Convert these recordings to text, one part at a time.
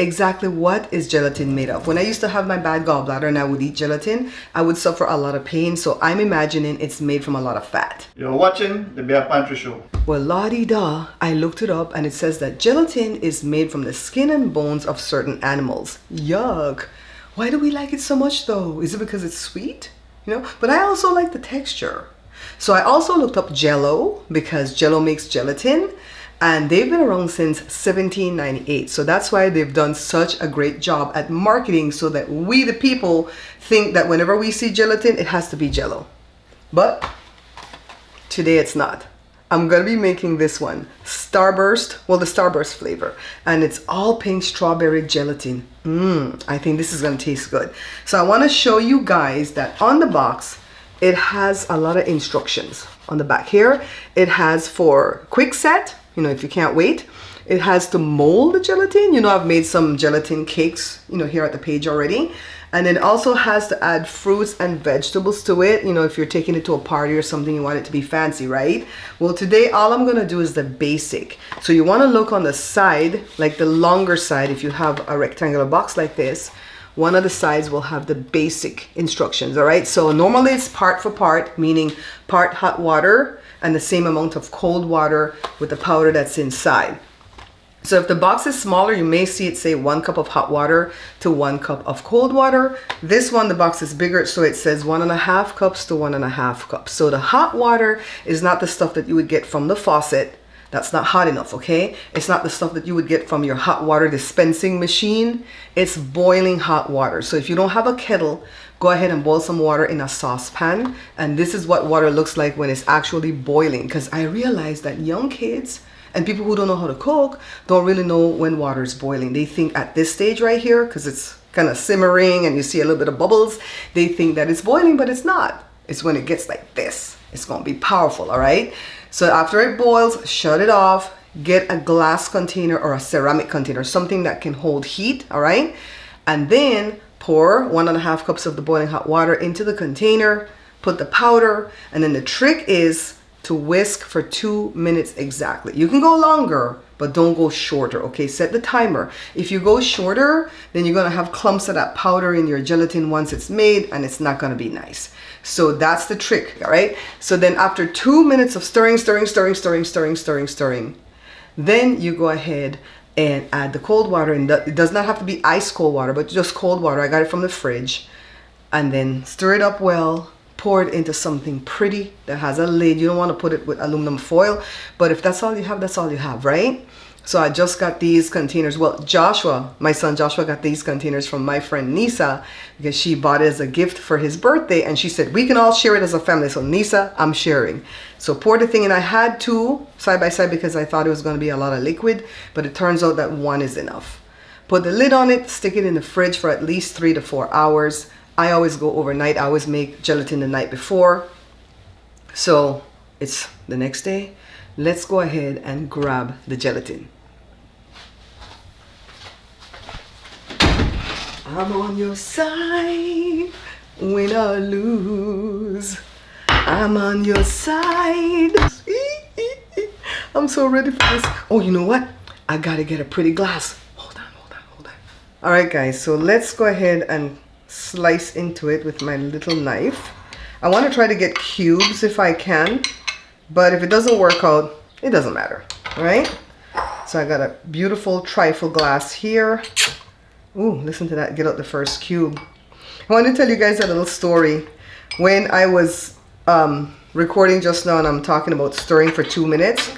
exactly what is gelatin made of. When I used to have my bad gallbladder and I would eat gelatin, I would suffer a lot of pain. So I'm imagining it's made from a lot of fat. You're watching the Bare Pantry Show. Well, la-di-da, I looked it up and it says that gelatin is made from the skin and bones of certain animals. Yuck. Why do we like it so much though? Is it because it's sweet? You know, but I also like the texture. So I also looked up Jell-O because Jell-O makes gelatin and they've been around since 1798. So that's why they've done such a great job at marketing so that we the people think that whenever we see gelatin, it has to be Jell-O. But today it's not. I'm gonna be making this one, Starburst, well the Starburst flavor, and it's all pink strawberry gelatin. I think this is gonna taste good. So I wanna show you guys that on the box, it has a lot of instructions. On the back here, it has for quick set, you know, if you can't wait. It has to mold the gelatin. You know, I've made some gelatin cakes, you know, here at the page already. And it also has to add fruits and vegetables to it. You know, if you're taking it to a party or something, you want it to be fancy, right? Well, today, all I'm gonna do is the basic. So you wanna look on the side, like the longer side, if you have a rectangular box like this, one of the sides will have the basic instructions, all right? So normally it's part for part, meaning part hot water and the same amount of cold water with the powder that's inside. So if the box is smaller, you may see it say 1 cup of hot water to 1 cup of cold water. This one, the box is bigger, so it says 1.5 cups to 1.5 cups. So the hot water is not the stuff that you would get from the faucet. That's not hot enough, okay? It's not the stuff that you would get from your hot water dispensing machine. It's boiling hot water. So if you don't have a kettle, go ahead and boil some water in a saucepan. And this is what water looks like when it's actually boiling. Because I realized that young kids and people who don't know how to cook don't really know when water is boiling. They think at this stage right here, because it's kind of simmering and you see a little bit of bubbles, they think that it's boiling, but it's not. It's when it gets like this. It's gonna be powerful, all right? So after it boils, shut it off, get a glass container or a ceramic container, something that can hold heat, all right? And then pour 1.5 cups of the boiling hot water into the container, put the powder, and then the trick is to whisk for 2 minutes exactly. You can go longer, but don't go shorter, okay? Set the timer. If you go shorter, then you're gonna have clumps of that powder in your gelatin once it's made, and it's not gonna be nice. So that's the trick, all right? So then after 2 minutes of stirring, then you go ahead and add the cold water. And it does not have to be ice cold water, but just cold water. I got it from the fridge. And then stir it up well. Pour it into something pretty that has a lid. You don't want to put it with aluminum foil, but if that's all you have, that's all you have, right? So I just got these containers. Well, Joshua, my son Joshua, got these containers from my friend Nisa because she bought it as a gift for his birthday, and she said we can all share it as a family. So Nisa, I'm sharing. So pour the thing, and I had 2 side by side because I thought it was going to be a lot of liquid, but it turns out that 1 is enough. Put the lid on it, stick it in the fridge for at least 3 to 4 hours. I always go overnight. I always make gelatin the night before. So it's the next day. Let's go ahead and grab the gelatin. I'm on your side, win or lose. I'm on your side. I'm so ready for this. Oh, you know what? I gotta get a pretty glass. Hold on. All right, guys. So let's go ahead and slice into it with my little knife. I want to try to get cubes if I can, but if it doesn't work out, it doesn't matter. All right. So I got a beautiful trifle glass here. Ooh, listen to that. Get out the first cube. I want to tell you guys a little story. When I was recording just now and I'm talking about stirring for 2 minutes,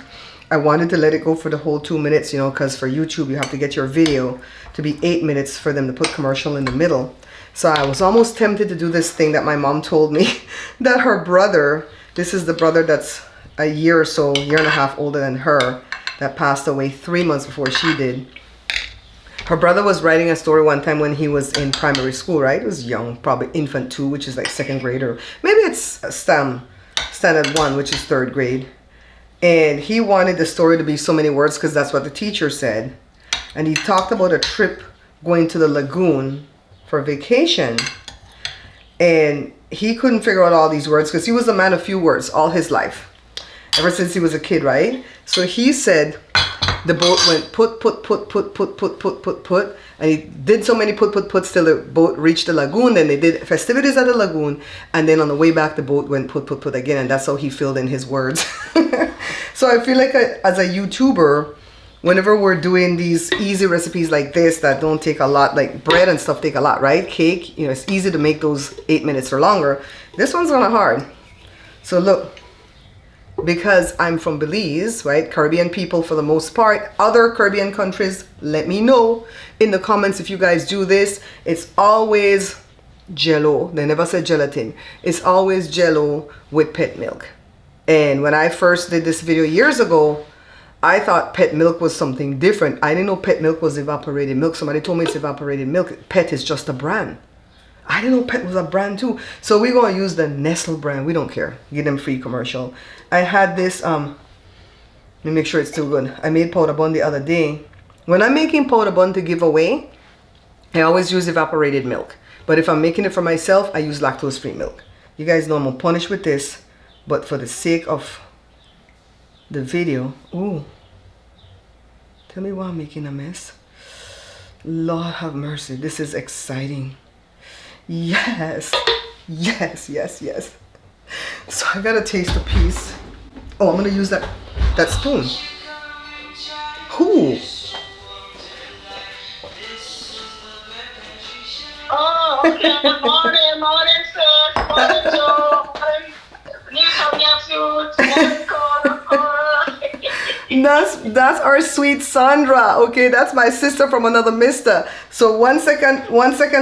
I wanted to let it go for the whole 2 minutes, you know, because for YouTube, you have to get your video to be 8 minutes for them to put commercial in the middle. So I was almost tempted to do this thing that my mom told me that her brother, this is the brother that's a year or so, year and a half older than her, that passed away 3 months before she did. Her brother was writing a story one time when he was in primary school, right? He was young, probably infant 2, which is like 2nd grade, or maybe it's standard 1, which is 3rd grade. And he wanted the story to be so many words because that's what the teacher said. And he talked about a trip going to the lagoon for vacation. And he couldn't figure out all these words because he was a man of few words all his life, ever since he was a kid, right? So he said the boat went put, and he did so many puts till the boat reached the lagoon. Then they did festivities at the lagoon, and then on the way back the boat went put again, and that's how he filled in his words. So I feel like as a YouTuber, whenever we're doing these easy recipes like this that don't take a lot, like bread and stuff take a lot, right? Cake, you know, it's easy to make those 8 minutes or longer. This one's kind of hard. So look, because I'm from Belize, right? Caribbean people for the most part. Other Caribbean countries, let me know in the comments if you guys do this. It's always Jell-O. They never said gelatin. It's always Jell-O with pet milk. And when I first did this video years ago, I thought pet milk was something different. I didn't know pet milk was evaporated milk. Somebody told me it's evaporated milk. Pet is just a brand. I didn't know Pet was a brand too. So we're going to use the Nestle brand. We don't care. Give them free commercial. I had this, let me make sure it's still good. I made powder bun the other day. When I'm making powder bun to give away, I always use evaporated milk. But if I'm making it for myself, I use lactose-free milk. You guys know I'm going to punish with this. But for the sake of the video, ooh, tell me why I'm making a mess. Lord have mercy. This is exciting. Yes, yes, yes, yes. So I gotta taste a piece. Oh, I'm gonna use that spoon. Who? Oh, okay. Morning, sis. Morning, Joe. That's our sweet Sandra. Okay, that's my sister from another mister. So one second,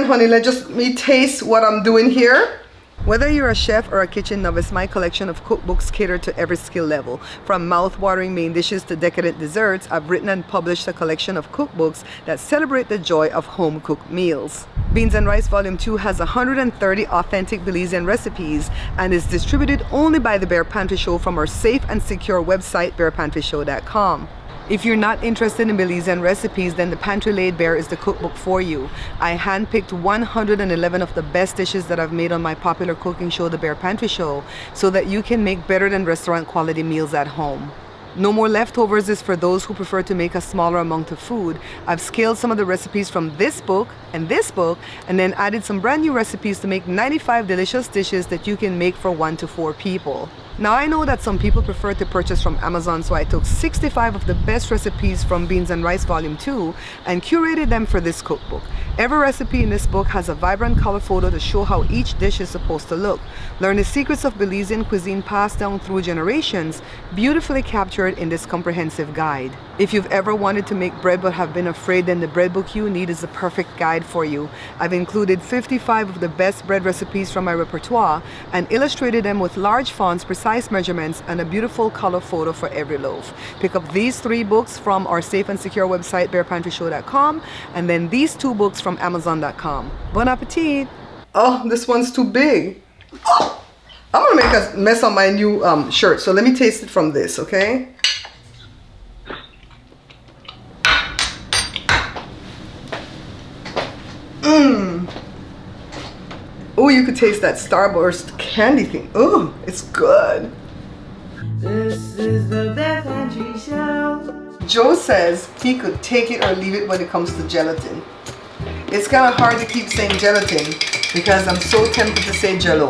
honey. Let me taste what I'm doing here. Whether you're a chef or a kitchen novice, my collection of cookbooks cater to every skill level. From mouth-watering main dishes to decadent desserts, I've written and published a collection of cookbooks that celebrate the joy of home-cooked meals. Beans and Rice Volume 2 has 130 authentic Belizean recipes and is distributed only by the Bare Pantry Show from our safe and secure website, barepantryshow.com. If you're not interested in Belizean recipes, then The Pantry Laid Bare is the cookbook for you. I handpicked 111 of the best dishes that I've made on my popular cooking show, The Bare Pantry Show, so that you can make better than restaurant quality meals at home. No More Leftovers is for those who prefer to make a smaller amount of food. I've scaled some of the recipes from this book, and then added some brand new recipes to make 95 delicious dishes that you can make for 1 to 4 people. Now I know that some people prefer to purchase from Amazon, so I took 65 of the best recipes from Beans and Rice Volume 2 and curated them for this cookbook. Every recipe in this book has a vibrant color photo to show how each dish is supposed to look. Learn the secrets of Belizean cuisine passed down through generations, beautifully captured in this comprehensive guide. If you've ever wanted to make bread but have been afraid, then the bread book you need is the perfect guide for you. I've included 55 of the best bread recipes from my repertoire and illustrated them with large fonts, precise measurements, and a beautiful color photo for every loaf. Pick up these 3 books from our safe and secure website, barepantryshow.com, and then these 2 books from amazon.com. Bon appetit! Oh, this one's too big. Oh, I'm gonna make a mess on my new shirt, so let me taste it from this, okay? Oh, you could taste that Starburst candy thing. Oh, it's good. This is the Bare Pantry Show. Joe says he could take it or leave it when it comes to gelatin. It's kind of hard to keep saying gelatin because I'm so tempted to say Jell-O.